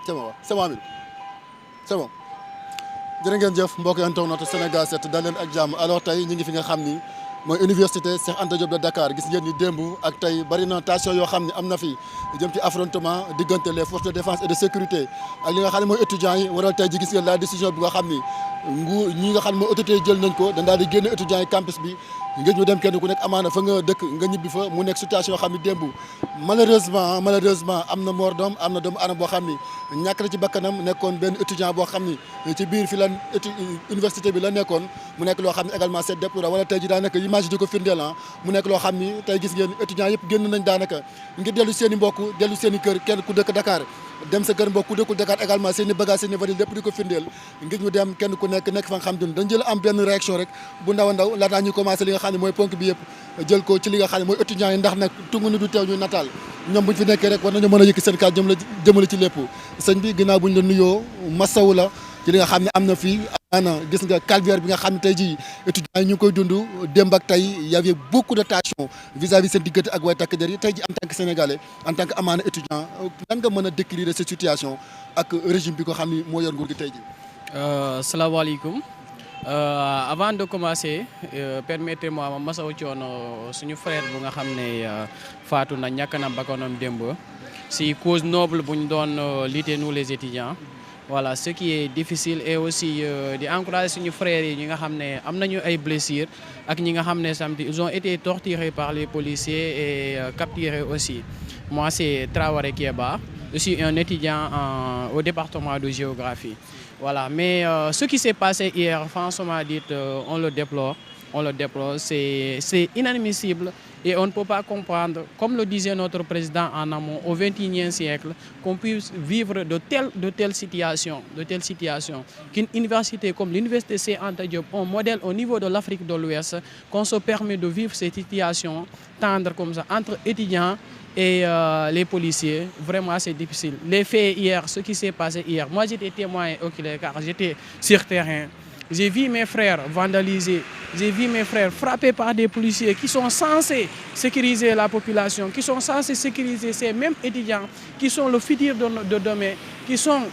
c'est bon c'est bon Amine c'est bon. jërë ngeen jëf mbokk internet Sénégal 7 dal leen ak jàmm alors tey ñu ngi fi nga xam ni mooy université Cheikh Anta Diop de Dakar gis ngeen ni démb ak tey bari na tension yoo xam ne am na fi jëm ci affrontement diggante les forces de défense et de sécurité ak li nga xam ne mooy étudiants yi waral tey ji gis ngeen la décision bi nga xam ni ñi nga xam ne mooy autorités yi jël nañ ko dañ daal di génne étudiants yi campus bi ngir ñu dem kenn ku nekk amaana fa nga dëkk nga ñibbi fa mu nekk situation yoo xam ne démb malheureusement am na mort d'homme am na doomu aadama boo xam ni ñàkk na ci bakkanam nekkoon benn étudiant boo xam ni ci biir fi la université bi la nekkoon mu nekk loo xam ne également c'est déplorable wala tey ji daanaka image di ko firndeel mu nekk loo xam ni tey gis ngeen étudiants yëpp génn nañ daanaka ngir dellu seen i mbokk dellu seen i kër kenn ku dëkk Dakar dem sa kër mbokk ku dëkkul Dakar également seen i bagage seen i valise lépp di ko firndeel ngir ñu dem kenn ku nekk fa nga xam ne dañ jël am benn réaction rek bu ndaw a ndaw laataa ñu commencé li nga xam ne mooy ponk bi yëpp jël ko ci li nga xam ne mooy étudiants yi ndax nag tungu ni du teew ñu nataal ñoom buñ fi nekkee rek war nañu mën a yëkki seen kaat jëmale ci lépp sëñ bi ginnaaw buñ la nuyoo masawu la ci li nga xam ne am na fii ana gis nga calvaire bi nga xam ne tey jii étudiants yi ñu ngi koy dund démb ak tey y avait beaucoup de tension vis-à-vis seen diggante ak way takk der yi tey jii en tant que sénégalais en tant que amaana étudiant nan nga mën a décrire cette situation ak régime bi ko xam ni moo yor nguur gi tey jii. salaamaaleykum avant de commencer permettez-moi ma masawu coono suñu frère bu nga xam ne faatu na ñàkk na bakkanam démb si cause noble bu ñu doon lutter nous les étudiants. Voilà, ce qui est difficile et aussi di encourager suñu frères yi ñi nga xam ne am nañu ay blessures ak ñi nga xam ne samedi ils ont été torturés par les policiers et capturés aussi. Moi c'est Traoré Kieba, je suis un étudiant au département de géographie. Voilà, mais ce qui s'est passé hier, franchement dit, on le déplore, c'est inadmissible. Et on ne peut pas comprendre, comme le disait notre président en amont, au XXIe siècle, qu'on puisse vivre de telles situations, qu'une université comme l'université Cheikh Anta Diop, un modèle au niveau de l'Afrique de l'Ouest, qu'on se permet de vivre ces situations tendres comme ça, entre étudiants et les policiers. Vraiment, c'est difficile. Les faits hier, ce qui s'est passé hier, moi j'étais témoin oculaire car j'étais sur terrain. J'ai vu mes frères vandalisés, j'ai vu mes frères frappés par des policiers qui sont censés sécuriser la population, qui sont censés sécuriser ces mêmes étudiants, qui sont le futur de demain, qui sont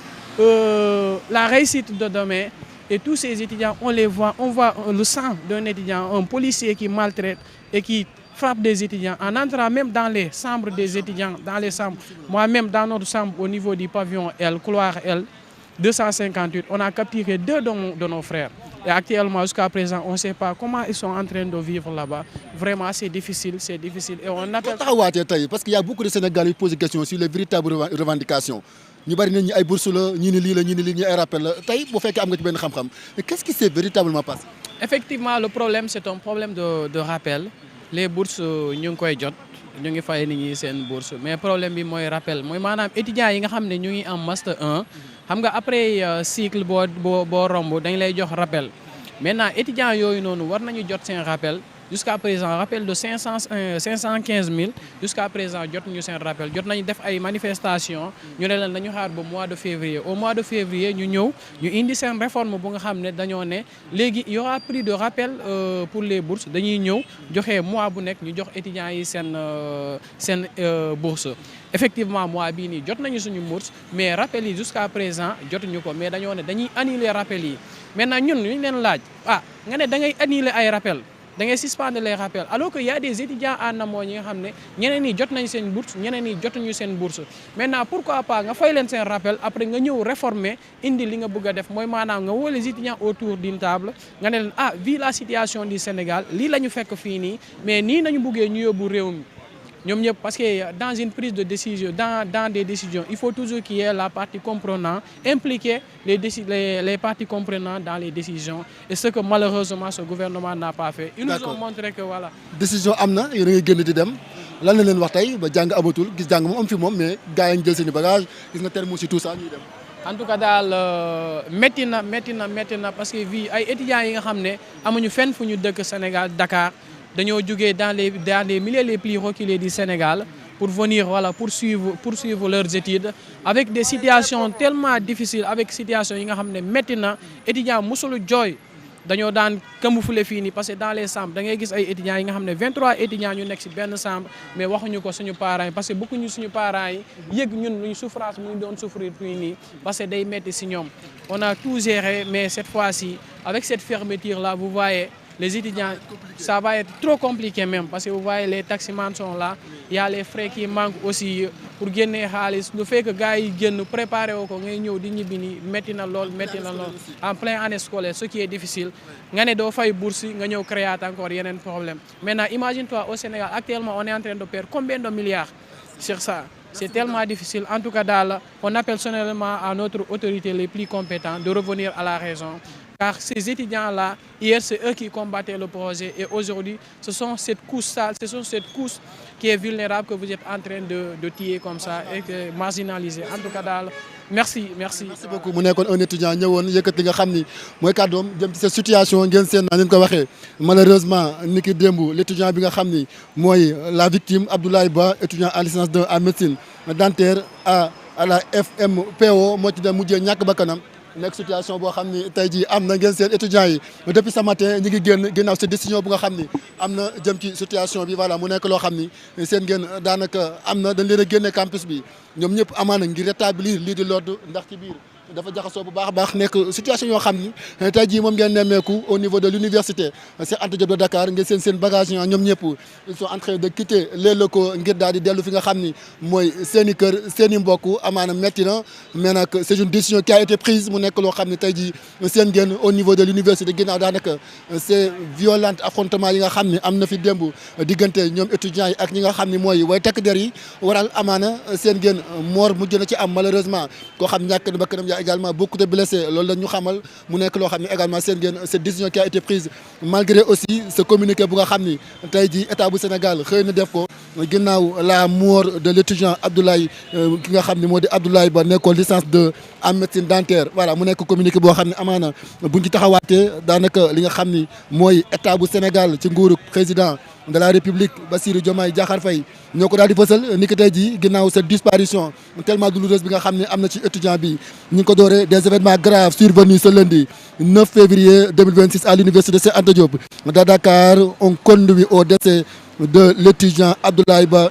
la réussite de demain. Et tous ces étudiants, on les voit, on voit le sang d'un étudiant, un policier qui maltraite et qui frappe des étudiants en entrant même dans les chambres des étudiants, dans les chambres. Moi-même, dans notre chambre, au niveau du pavillon L, couloir L, 258, on a capturé 2 de nos frères. Et actuellement, jusqu'à présent, on ne sait pas comment ils sont en train de vivre là-bas. Vraiment, c'est difficile. Et on appelle... Parce qu'il y a beaucoup de Sénégalais qui posent des questions sur les véritables revendications. Nous avons des bourses, des rappels. Qu'est-ce qui s'est véritablement passé? Effectivement, le problème, c'est un problème de rappel. Les bourses, nous avons ñu ngi fay nit ñi seen bourse mais problème bi mooy rappel mooy maanaam étudiants yi nga xam ne ñu ngi en master 1 xam nga après cycle boo romb dañ lay jox rappel maintenant étudiants yooyu noonu war nañu jot seen rappel jusqu'à présent rappel de 515 000 jusqu'à présent jot ñu seen rappel jot nañu def ay manifestations ñu ne leen dañu xaar ba mois de février au mois de février ñu ñëw ñu indi seen réforme bu nga xam ne dañoo ne léegi y aura plus de rappel pour les bourses dañuy ñëw joxe mois bu nekk ñu jox étudiants yi seen bourse effectivement mois bii nii jot nañu suñu bourse mais rappel yi jusqu'à présent jotuñu ko mais dañoo ne dañuy annuler rappel yi maintenant ñun ñu leen laaj nga ne da ngay annuler ay rappel da ngay suspendre les rappels alors que y a des étudiants en amont ñi nga xam ne ñeneen ñi jot nañ seen bourse ñeneen ñi jotuñu seen bourse maintenant pourquoi pas nga fay leen seen rappel après nga ñëw réformer indi li nga bëgg a def mooy maanaam nga woo les étudiants autour d'une table nga ne leen vu la situation du Sénégal lii la ñu fekk fii nii mais nii nañu bëggee ñu yóbbu réew mi ñoom ñëpp parce que dans une prise de décision dans des décisions il faut toujours qu'il y ait la partie comprenant impliquer les parties comprenantes dans les décisions et ce que malheureusement ce gouvernement n'a pas fait. Ils nous ont montré que voilà. décision am na yéen a ngi génn di dem lan la leen wax tey ba jàng amatul gis jàng moom am fi moom mais gars yi jël seen i bagage gis nga terme aussi tout ça ñuy dem. en tout cas daal métti na parce que vie ay étudiants yi nga xam ne amuñu fenn fu ñu dëkk Sénégal Dakar. dañoo jógee dans les milieux les plus reculés du Sénégal pour venir poursuivre leurs études avec des situations tellement difficiles avec situation yi nga xam ne métti na étudiant musul jooy dañoo daan camoufler fii nii parce que dans les chambres da ngay gis ay étudiants yi nga xam ne 23 étudiants ñu nekk si benn chambre mais waxuñu ko suñu parents yi parce que bëgguñu suñu parents yi yëg ñun luñ souffrance mu ñu doon souffrir fii nii parce que day metti si ñoom. On a tout géré mais cette fois-ci avec cette fermeture là vous voyez les étudiants ça va être trop compliqué même parce que vous voyez les taximans sont là il y a les frais qui manquent aussi pour génnee xaalis lu fekk gars yi génn préparé woo ko ngay ñëw di ñibbi nii métti na lool en plein année scolaire ce qui est difficile nga ne doo fay bourse nga ñëw créer encore yeneen problème. Maintenant imagine-toi au Sénégal actuellement on est en train de perdre combien de milliards sur ça. C'est tellement difficile. En tout cas, on appelle solennellement à notre autorité les plus compétentes de revenir à la raison. Car ces étudiants-là, hier, c'est eux qui combattaient le projet. Et aujourd'hui, ce sont cette couche qui est vulnérable que vous êtes en train de tuer comme ça et de marginaliser. En tout cas, merci. Merci beaucoup. Mu nekkoon un étudiant ñëwoon yëkkat li nga xam ni mooy kàddoom jëm ci cette situation ngeen seen naa leen ko waxee malheureusement ni ki démb l'étudiant bi nga xam ni mooy la victime Abdoulaye Ba étudiant en licence 2 en médecine dentaire à la FMPO moo ci dem mujjee ñàkk bakkanam nekk situation boo xam ni tey jii am na ngeen seen étudiants yi depuis ce matin ñi ngi génn ginnaaw cette décision bu nga xam ni am na jëm ci situation bi voilà mu nekk loo xam ni seen ngeen daanaka am na dañ leen a génne campus bi ñoom ñëpp amaana ngir rétablir lii di l'ordre ndax ci biir dafa jaxasoo bu baax a baax nekk situation yoo xam ni tey jii moom ngeen nemmeeku au niveau de l'université Cheikh Anta Diop de Dakar ngeen seen bagage yi ñoom ñëpp ils sont en train de quitter les locaux ngir daal di dellu fi nga xam ni mooy seen i kër seen i mbokk amaana metti na mais nag c'est une décision qui a été prise mu nekk loo xam ni tey jii seen ngeen au niveau de l'université ginnaaw daanaka ces violents affrontements yi nga xam ni am na fi démb diggante ñoom étudiants yi ak ñi nga xam ni mooy way takk der yi waral amaana seen ngeen mort mujj na ci am malheureusement koo xam ñàkk na bakkanam également beaucoup de blessés loolu la ñu xamal mu nekk loo xam ne également seen ngeen cette décision qui a été prise malgré aussi ce communiqué bu nga xam ni tey jii état bu Sénégal xëy na def ko ginnaaw la mort de l'étudiant Abdoulaye ki nga xam ne moo di Abdoulaye Ba nekkoon licence 2 en médecine dentaire voilà mu nekk communiqué boo xam ne amaana buñ ci taxawaatee daanaka li nga xam ni mooy état bu Sénégal ci nguuru président de la République Bassirou Diomaye Diakhar Faye ñoo ko daal di fësal ni ki tey jii ginnaaw cette disparition tellement douloureuse bi nga xam ne am na ci étudiant bi ñu ngi ko dooree des événements graves survenus ce lundi 9 février 2026 à l'université Cheikh Anta Diop de Dakar ont conduit au décès de l'étudiant Abdoulaye Ba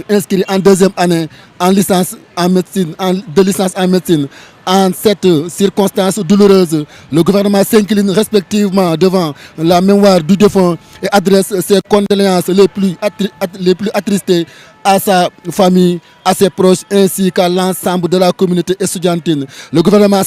inscrit en deuxième année en licence en médecine en médecine. En cette circonstance douloureuse, le gouvernement s'incline respectivement devant la mémoire du défunt et adresse ses condoléances les plus attristées à sa famille, à ses proches ainsi qu'à l'ensemble de la communauté estudiantine. Le gouvernement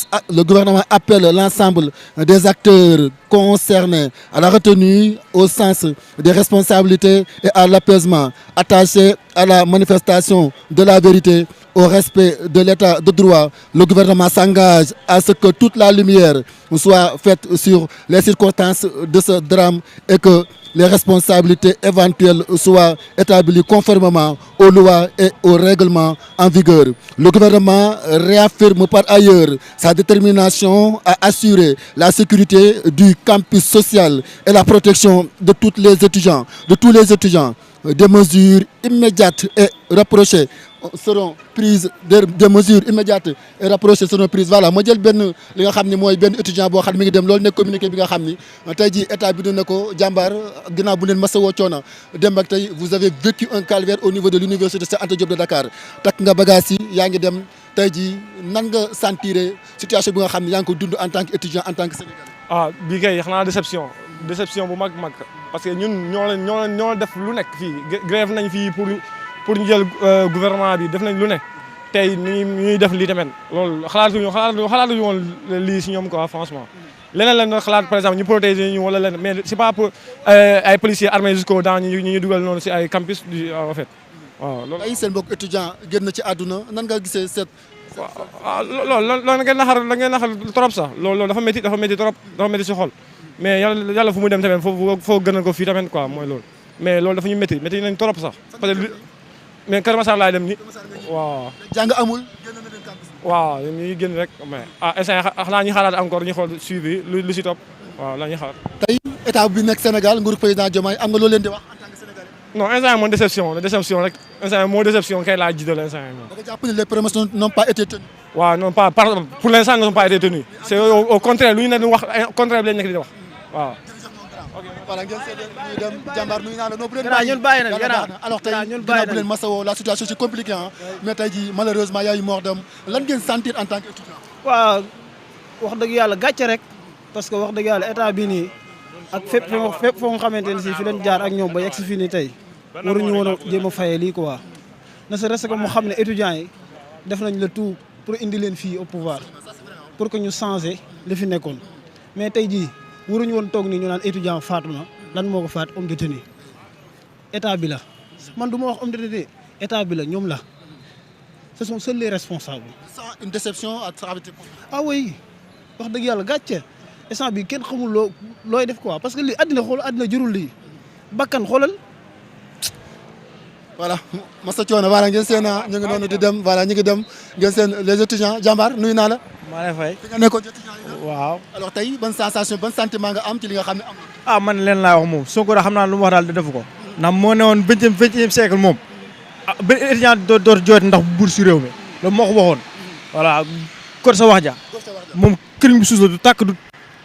appelle l'ensemble des acteurs concernés à la retenue, au sens des responsabilités et à l'apaisement, attachés à la manifestation de la vérité, au respect de l'état de droit. Le gouvernement s'engage à ce que toute la lumière soit faite sur les circonstances de ce drame et que les responsabilités éventuelles soient établies conformément aux lois et aux règlements en vigueur. Le gouvernement réaffirme par ailleurs sa détermination à assurer la sécurité du campus social et la protection de tous les étudiants. Des mesures immédiates et rapprochées seront prises des mesures immédiates et rapprochées seront prises voilà ma jël benn li nga xam ne mooy benn étudiant boo xam ne mi ngi dem loolu nekk communiqué bi nga xam ni tey jii état bi na ko jàmbaar ginnaaw bu leen masawoo coono dem ak tey vous avez vécu un calvaire au niveau de l'université Cheikh Anta Diop de Dakar takk nga bagage yi yaa ngi dem tey jii nan nga sentir situation bi nga xam ne yaa ngi ko dund en tant que étudiant en tant que Sénégalais. Bii kay xanaa déception bu mag parce que ñun ñoo def lu nekk fii grève nañ fii pour ñu jël gouvernement bi def nañ lu ne tey ñuy def lii tamit loolu xalaatuñu woon lii si ñoom quoi franchement leneen lañ doon xalaat par exemple ñu protéger ñu wala leneen mais c'est pas pour ay policiers armés jusqu'aux dents ñu dugal noonu si ay campus en fait waaw loolu. ay seen mbokk étudiant génn ci àdduna nan nga gisee cette. waaw loolu ngeen naxar trop sax loolu dafa métti trop dafa métti si xol mais yàlla fu mu dem tamit foo gënal ko fii tamit quoi mooy loolu mais loolu dafa ñu métti nañ trop sax parce que mais Kër Massar laay dem ni waaw. jàng amul. waaw ñu ngi génn rek mais instant xanaa ñu xalaat encore ñu xool suivi lu si topp waaw la ñuy xalaat. tey état bi nekk Sénégal nguuru président Diomaye am nga loolu leen di wax en tant que Sénégalais. non instant moom déception la déception rek instant moo déception kay laa jiital instant yii moom. da nga jàpp ne les promotions n'ont pas été tenues. waaw non pas pour l'instant n'ont pas été tenues c'est au contraire lu ñu ne di wax contraire bi lañ nekk di wax waaw. voilà ngeen seetlu ñuy dem jàmbaar nuyu naa la non bu leen ñun bàyyi nañ alors tey ginnaaw bu leen masawoo la situation c'est compliqué ah mais tey jii malheureusement y a eu mort d'homme lan ngeen sentir en tant qu'étudiant. waaw wax dëgg yàlla gàcce rek parce que wax dëgg yàlla état bi nii ak fépp foo nga xamante ne si fi leen jaar ak ñoom ba yegg si fii nii tey waruñu woon a jéem a fayee lii quoi ne serait-ce que mu xam ne étudiants yi def nañ le tout pour indi leen fii au pouvoir pour que ñu changer li fi nekkoon mais tey jii waruñu woon toog nii ñu naan étudiant faatu na lan moo ko faat homme de tenue état bi la man du ma wax homme de tenue état bi la ñoom la ce sont seuls les responsables. sans une déception à travers. ah oui wax dëgg yàlla gàcce instant bi kenn xamul looy def quoi parce que lii àddina jërul lii bakkan xoolal. voilà Massa Thione voilà ngeen seen ñu ngi noonu di dem voilà ñu ngi dem ngeen seen les étudiants jàmbaar nuyu naa la. maa lay fay. fi nga nekkoon ci étudiants yi. waaw. alors tey ban sensation ban sentiment nga am ci li nga xam ne am na. ah man leen laa wax moom Sonko da xam naa lu mu wax daal defu ko. ndax moo ne woon vingtième siècle moom ah benn étudiant dootu jooytu ndax buur si réew mi loolu moo ko waxoon. voilà kon sa wax ja moom këriñ bi suus la du tàkk du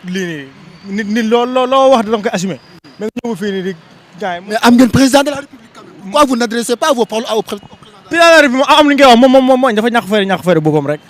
lii nii nit loo wax da nga koy assumer. mais nga ñëw fii nii di gars yi. mais am ngeen président de la République quand même. pourquoi vous n'adressez pas vos paroles au président de la République am lu ñu koy wax moom dafa ñàkk fayda boppam rek.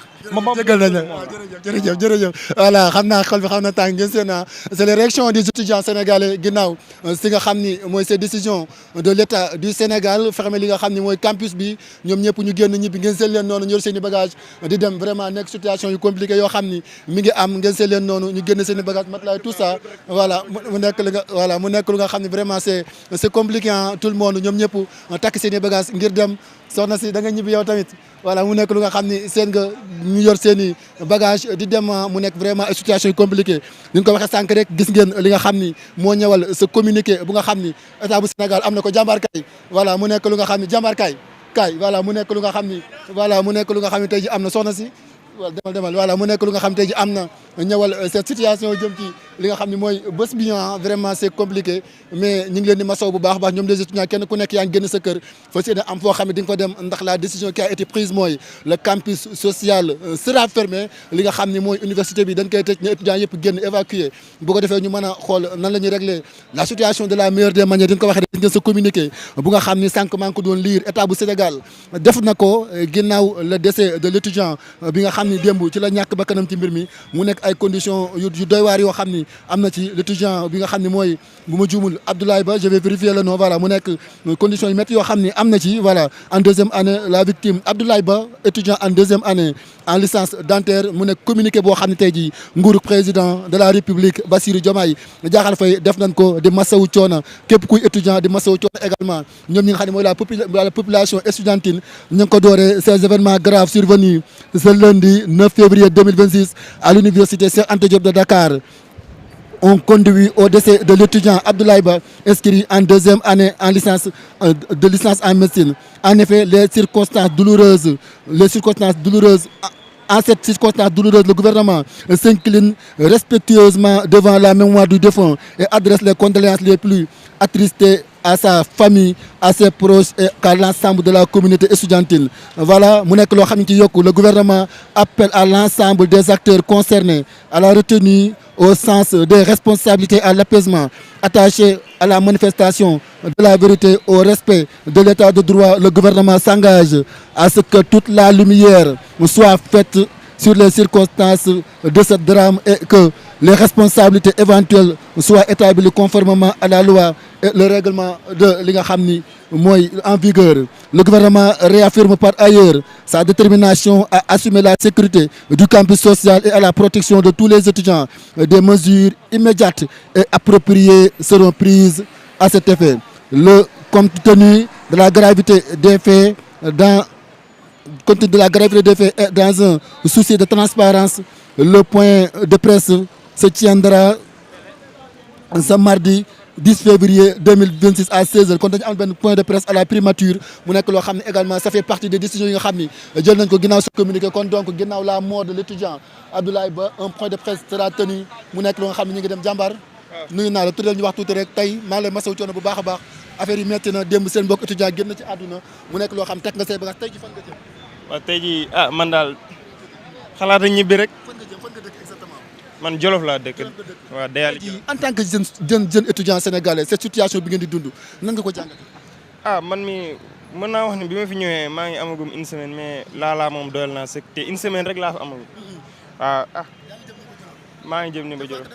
jégal nañ la jërëjëf voilà xam naa xol bi xam na tàng ngeen seen c'est les réactions des étudiants sénégalais ginnaaw si nga xam ni mooy ces décisions de l'État du Sénégal fermé li nga xam ni mooy campus bi ñoom ñëpp ñu génn ñibbi ngeen seen leen noonu ñu yor seen i bagage di dem vraiment nekk situation yu compliqué yoo xam ni mi ngi am ngeen seen leen noonu ñu génn seen i bagage matelas tout ça voilà mu nekk lu nga xam ni vraiment c'est compliqué tout le monde ñoom ñëpp takk seen i bagage ngir dem soxna si da nga ñibbi yow tamit voilà mu nekk lu nga xam ni seen nga ñu yor seen i bagage di dem mu nekk vraiment situation yu compliqué ni ñu ko waxee sànq rek gis ngeen li nga xam ni moo ñëwal ce communiqué bu nga xam ni état bu Sénégal am na ko jàmbaar kay voilà mu nekk lu nga xam ni jàmbaar kay voilà mu nekk lu nga xam ni voilà mu nekk lu nga xam ni tey ji am na soxna si demal voilà mu nekk lu nga xam tey ji am na ñëwal cette situation jëm ci li nga xam ne mooy bés bi vraiment c'est compliqué mais ñu ngi leen di masaw bu baax baax ñoom les étudiants kenn ku nekk yaa ngi génn sa kër fas yéene am foo xam ne di nga fa dem ndax la décision qui a été prise mooy le campus social sera fermé li nga xam ne mooy université bi dañ koy tëj ne étudiants yëpp génn évacué bu ko defee ñu mën a xool nan la ñuy régler la situation de la meilleure des manières di nga ko waxee rek ngeen sa communiqué bu nga xam ni sànq maa ngi ko doon lire état bu Sénégal def na ko ginnaaw le décès de l'étudiant bi nga xam ni démb ci la ñàkk bakkanam ci mbir mi mu nekk ay conditions yu doy waar yoo xam ni am na ci l'étudiant bi nga xam ni mooy bu ma juumul Abdoulaye Ba je vais vérifier le nom voilà mu nekk conditions yu métti yoo xam ni am na ci voilà en deuxième année la victime Abdoulaye Ba étudiant en deuxième année en licence dentaire mu nekk communiqué boo xam ne tey jii nguuru président de la République Bassirou Diomaye Diakhar Faye def nañ ko di masawu coono képp kuy étudiant di masawu coono également ñoom ñi nga xam ne mooy la population estudiantine ñu ngi ko dooree ces événements graves survenus ce lundi 9 février 2026 à l'université Cheikh Anta Diop de Dakar ont conduit au décès de l'étudiant Abdoulaye Ba inscrit en deuxième année en licence de licence en médecine. En effet, les circonstances douloureuses, en cette circonstance douloureuse, le gouvernement s'incline respectueusement devant la mémoire du défunt et adresse les condoléances les plus attristées à sa famille, à ses proches et à l'ensemble de la communauté estudiantine. Voilà, mu nekk loo xam ne ci yokku le gouvernement appelle à l'ensemble des acteurs concernés à la retenue au sens des responsabilités à l'apaisement, attaché à la manifestation de la vérité, au respect de l'état de droit. Le gouvernement s'engage à ce que toute la lumière soit faite sur les circonstances de ce drame et que les responsabilités éventuelles soient établies conformément à la loi et le règlement de li nga xam ni mooy en vigueur. Le gouvernement réaffirme par ailleurs sa détermination à assumer la sécurité du campus social et à la protection de tous les étudiants. Des mesures immédiates et appropriées seront prises à cet effet. Compte tenu de la gravité des faits et dans un souci de transparence, le point de presse se tiendra ce mardi 10 février 2026 à 16h kon dañu am benn point de presse à la primature mu nekk loo xam ne également ça fait partie des décisions yi nga xam ni jël nañ ko ginnaaw sa communiqué kon donc ginnaaw la mort de l'étudiant Abdoulaye Ba un point de presse sera tenu mu nekk loo nga xam ne ñu ngi dem jàmbaar nuyu naa la tuddal ñu wax tuuti rek tey maa ngi lay masawu coono bu baax a baax affaire yi metti na démb seen mbokk étudiant génn ci àdduna mu nekk loo xam teg nga say bagage tey ji fan nga jëm. waaw tey jii man daal xalaat ñibbi rek. fan nga dëkk exactement. man Jolof laa dëkk. waaw Deyali ji en tant que jeune étudiant sénégalais cette situation bi ngeen di dund nan nga ko jàngatee. man mi mën naa wax ne bi ma fi ñëwee maa ngi amagum une semaine mais laalaa moom doyal naa sëkk te une semaine rek laa fa amagum waaw maa ngi jëm ni ba Jolof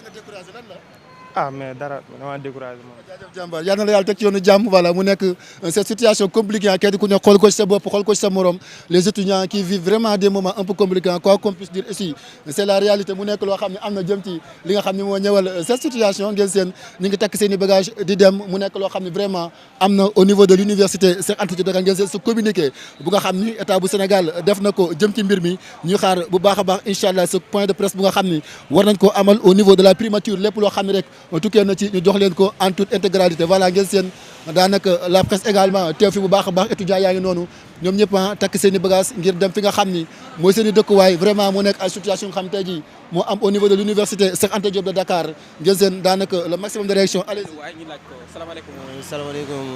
mais dara dama découragé moom. jaajëf jàmbaar yal na la yàlla teg ci yoonu jàmm voilà mu nekk cette situation compliquée kenn ku ne xool ko ci sa bopp xool ko ci sa morom les étudiants qui vivent vraiment des moments un peu compliqués quoi qu'on puisse dire ici c'est la réalité mu nekk loo xam ne am na jëm ci li nga xam ne moo ñëwal cette situation ngeen seen ñu ngi takk seen i bagage di dem mu nekk loo xam ne vraiment am na au niveau de l'université Cheikh Anta Diop Dakar ngeen seen su communiqué bu nga xam ni état bu Sénégal def na ko jëm ci mbir mi ñuy xaar bu baax a baax incha allah ce point de presse bu nga xam ni war nañ ko amal au niveau de la primature lépp loo xam ne rek tukkee na ci ñu jox leen ko en toute intégralité voilà ngeen seen daanaka la presse également teew fi bu baax a baax étudiants yaa ngi noonu ñoom ñëpp takk seen i bagage ngir dem fi nga xam ni mooy seen i dëkkuwaay vraiment mu nekk ay situation nga xam tey jii moo am au niveau de l'université Cheikh Anta Diop de Dakar ngeen seen daanaka le maximum de réaction allez-y. waaye ñu laaj ko salaamaaleykum. salaamaaleykum.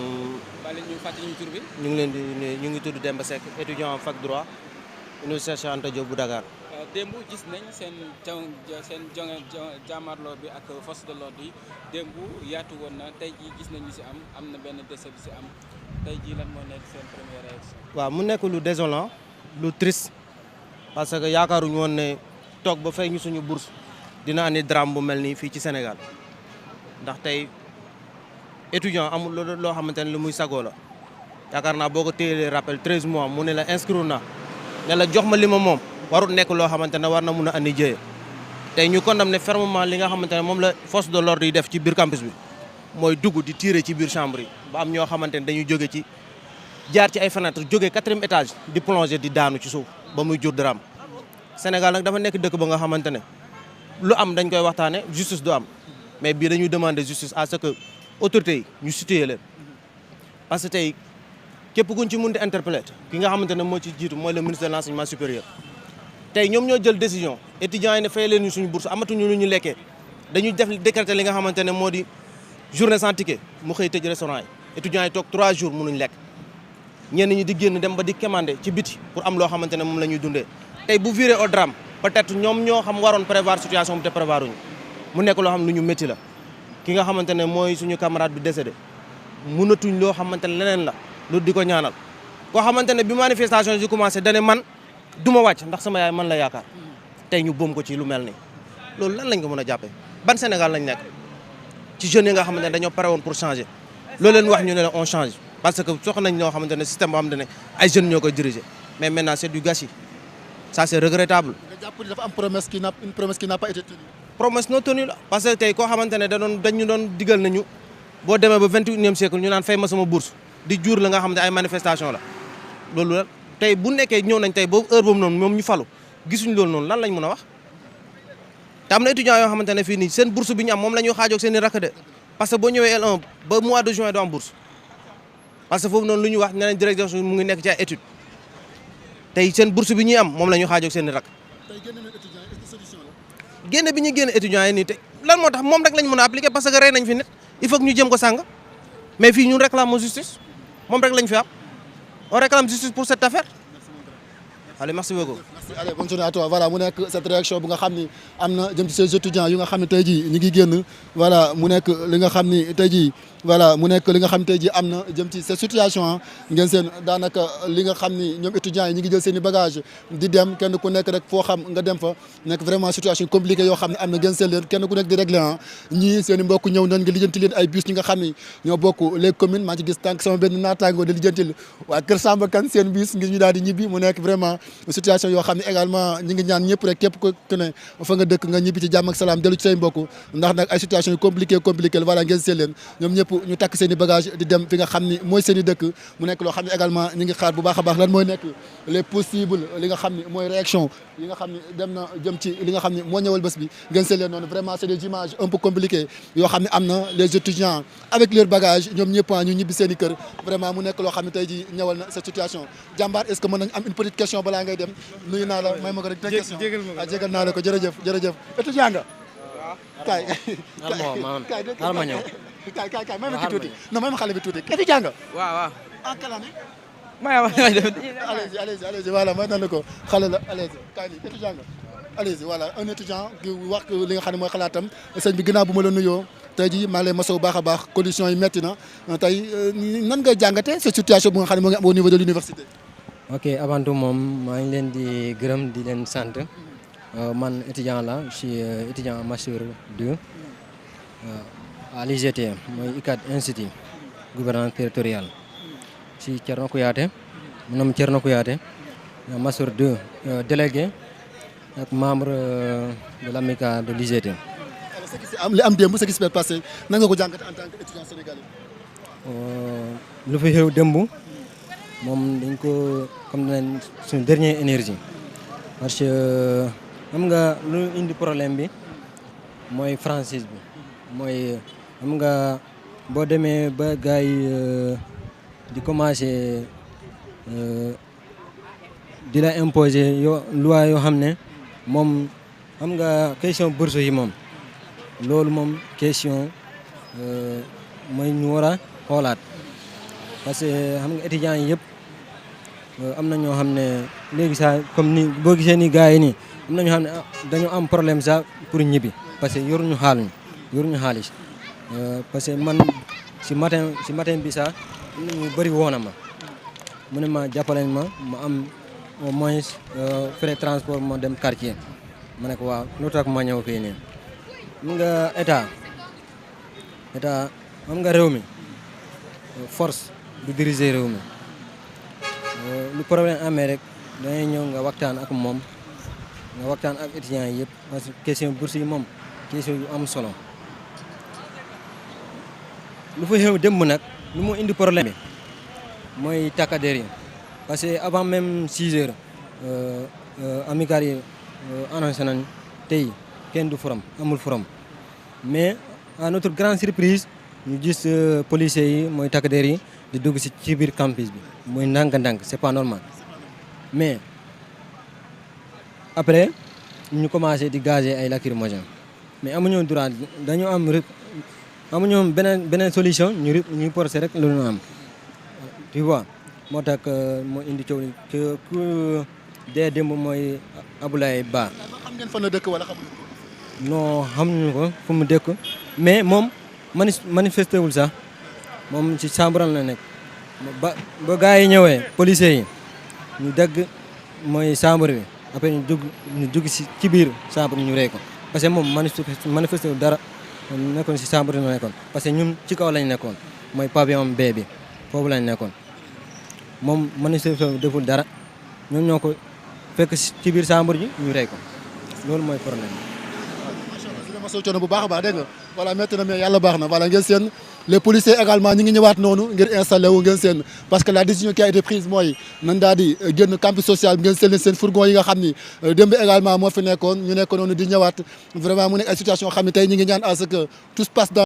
bàyyi ñu fàttali ñu tur bi. ñu ngi leen di nuyu ñu ngi tudd Demba Seck étudiant fac droit université Cheikh Anta Diop bu Dakar. démb gis nañ seen jàmmarloo bi ak force de l'ordre yi démb yaatu woon na tey jii gis nañu si am na benn décès bi si am tey jii lan moo nekk seen première réaction. waaw mu nekk lu désolant lu triste parce que yaakaaruñu woon ne toog ba fay ñu suñu bourse dina andi drame bu mel nii fii ci Sénégal ndax tey étudiant amul loo xamante ne lu muy sagoo la yaakaar naa boo ko téyelee rappel 13 mois mu ne la inscrire na ne la jox ma li ma moom. warul nekk loo xamante ne war na mun a andi jëye tey ñu condamné fermement li nga xamante ne moom la force de l'ordre yi def ci biir campus bi mooy dugg di tirer ci biir chambre yi ba am ñoo xamante ne dañuy jóge ci jaar ci ay fenêtre jóge 4e étage di plonger di daanu ci suuf ba muy jur drame Sénégal nag dafa nekk dëkk ba nga xamante ne lu am dañ koy waxtaane justice du am mais bii dañuy demander justice à ce que autorités yi ñu situer leen parce que tey képp kuñ ci mun di interpeller ki nga xamante ne moo ci jiitu mooy le ministre de l'enseignement supérieur tey ñoom ñoo jël décision étudiants yi ne fay leen ñu suñu bourse amatuñu lu ñu lekkee dañuy def décréter li nga xamante ne moo di journée sans ticket mu xëy tëj restaurant yi étudiants yi toog 3 jours mënuñ lekk ñenn ñi di génn dem ba di commander ci biti pour am loo xamante ne moom la ñuy dundee tey bu viré au drame peut-être ñoom ñoo xam waroon prévoir situation bi te prévoir uñu mu nekk loo xam lu ñu métti la ki nga xamante ne mooy suñu camarade bi décédé mënatuñ loo xamante ne leneen la lu di ko ñaanal koo xamante ne bi manifestation yi commencé dane man du ma wàcc ndax sama yaay man la yaakaar tey ñu boom ko ci lu mel ni loolu lan lañ ko mën a jàppee ban Sénégal lañ nekk ci jeunes yi nga xamante ne dañoo pare woon pour changer loolu leen wax ñu ne la on change parce que soxla nañ ñoo xamante ne système boo xamante ne ay jeunes ñoo koy diriger mais maintenant c'est du gâchis ça c'est regrettable. nga jàpp ni dafa am promesse qui n'a pas été tenue. promesse non tenue la parce que tey koo xamante ne dañu doon digal nañu boo demee ba 21e siècle ñu naan fay ma sama bourse di jur la nga xamante ay manifestation la loolu la. tey bu nekkee ñëw nañ tey ba heure boobu noonu moom ñu falu gisuñ loolu noonu lan lañ mën a wax te am na étudiants yoo xamante ne fii nii seen bourse bi ñu am moom la ñuy xaajoog seen i rakk de parce que boo ñëwee L1 ba mois de juin doo am bourse parce que foofu noonu lu ñu wax ne nañ direction mu ngi nekk ci ay étude tey seen bourse bi ñuy am moom la ñuy xaajoog seen i rakk génne bi ñuy génne étudiants yi nii te lan moo tax moom rek lañ mën a appliquer parce que rey nañ fi nit il faut que ñu jëm ko sàng mais fii ñun réclame justice moom rek lañ fi am on réclame justice pour cette affaire. Allez, merci beaucoup. Merci. Allez, bonne journée à toi. Voilà, mu nekk cette réaction bu nga xam ni am na jëm ci ces étudiants yu nga xam ne tey jii ñu ngi génn voilà mu nekk li nga xam ni tey jii voilà mu nekk li nga xam tey jii am na jëm ci cette situation ngeen seen daanaka li nga xam ni ñoom étudiants yi ñu ngi jël seen i bagage di dem kenn ku nekk rek foo xam nga dem fa nekk vraiment situation compliquée yoo xam ne am na ngeen seen leen kenn ku nekk di régler ñii seen i mbokk ñëw nañ nga lijjanti leen ay bus ñi nga xam ni ñoo bokk les communes maa ci gis tànk sama benn naataango di lijjantil waa Kër Samba Kane seen bus ngir ñu daal di ñibbi mu nekk vraiment situation yoo xam ne également ñi ngi ñaan ñëpp rek képp ku ne fa nga dëkk nga ñibbi ci jàmm ak salaam dellu ci say mbokk ndax nag ay situation yu compliqué la voilà ngeen seen leen ñoom ñëpp ñu takk seen i bagage di dem fi nga xam ni mooy seen i dëkk mu nekk loo xam ne également ñi ngi xaar bu baax a baax lan mooy nekk les possibles li nga xam ni mooy réaction yi nga xam ni dem na jëm ci li nga xam ni moo ñëwal bés bi ngeen seen leen noonu vraiment c'est des images un peu compliquées yoo xam ne am na les étudiants avec leur bagage ñoom ñëpp ñu ñibbi seen i kër vraiment mu nekk loo xam ne tey ji ñëwal na cette situation jàmbaar est-ce que mën nañ am une petite question balaa ngay dem nuyu naa la may ma ko rek question jégal naa la ko jërëjëf étudiant nga kaay ma ñëw kaay may ma ki tuuti non may ma xale bi tuuti étudiant nga. waaw. en quelle année. allez-y voilà may nan ko xale la allez-y kaay nii étudiant nga. allez-y voilà un étudiant ki wax li nga xam ne mooy xalaatam sëñ bi ginnaaw bu ma la nuyoo tey jii maa ngi lay masawu baax a baax conditions yi metti na tey nan ngay jàngatee cette situation bu nga xam ne moo ngi am au niveau de l'université. ok avant tout moom maa ngi leen di gërëm di leen sant man étudiant la je suis étudiant en master 2 à l'IGT mooy ICAD Institut gouvernance territoriale si Thierno Kouyaté mon nom Thierno Kouyaté master 2 délégué ak membre de l'amicale de l'IGT. li am démb ce qui s'est passé nan nga ko jàngatee en tant que étudiant sénégalais. lu fi xew démb moom dañ ko comme ne suñu dernière énergie parce que xam nga lu indi problème bi mooy franchise bi mooy xam nga boo demee ba gars yi di commencer di la imposer loi yoo xam ne moom xam nga question bourse yi moom loolu moom question mooy ñu war a xoolaat parce que xam nga étudiants yi yëpp am na ñoo xam ne léegi sax comme ni boo gisee ni gars yi nii am na ñoo xam ne dañoo am problème sax pour ñibbi parce que yoruñu xaalis parce que man si matin bi sax am na ñu bëri woona ma mu ne ma jàppale ma am au moins frais transport ma dem quartier ma ne ko waaw lu tax ma ñëw fii nii xam nga état xam nga réew mi force du diriger réew mi lu problème amee rek dangay ñëw nga waxtaan ak moom nga waxtaan ak étudiants yi yëpp parce que question bourse yi moom question yu am solo lu fa xew démb nag lu mu indi problème bi mooy takkadeer yi parce que avant même 6 heures amicale yi annoncé nañ tey kenn du forum amul forum mais à notre grande surprise ñu gis policiers yi mooy takkadeer yi di dugg ci biir campus bi muy ndànk-ndànk c'est pas normal mais après ñu commencé di gazer ay lacrymogènes mais amuñu droit dañu amuñu beneen solution ñu forcer rek lu ñu am tu vois moo tax moo indi coow li ku dee démb mooy Aboulaye Ba. xam ngeen fan la dëkk wala xamuñu ko. non xamuñu ko fu mu dëkk mais moom manifesté wul sax moom ci chambre la nekk ba gars yi ñëwee policiers yi ñu dagg mooy chambre bi après ñu dugg ci biir chambre ñu rey ko parce que moom manifesté wul dara nekkoon ci chambre la nekkoon parce que ñun ci kaw lañ nekkoon mooy pavillon B bi foofu lañ nekkoon moom manifesté deful dara ñoom ñoo ko fekk ci biir chambre ji ñu rey ko loolu mooy problème ma soo coono bu baax a baax dégg nga voilà métti na mais yàlla baax na voilà ngeen seen les policiers également ñi ngi ñëwaat noonu ngir installé wu ngeen seen parce que la décision qui a été prise mooy nan daal di génn campus social bi ngeen seen leen seen fourgon yi nga xam ni démb également moo fi nekkoon ñu nekk noonu di ñëwaat vraiment mu nekk ay situation xam ne tey ñi ngi ñaan à ce que tout se passe dans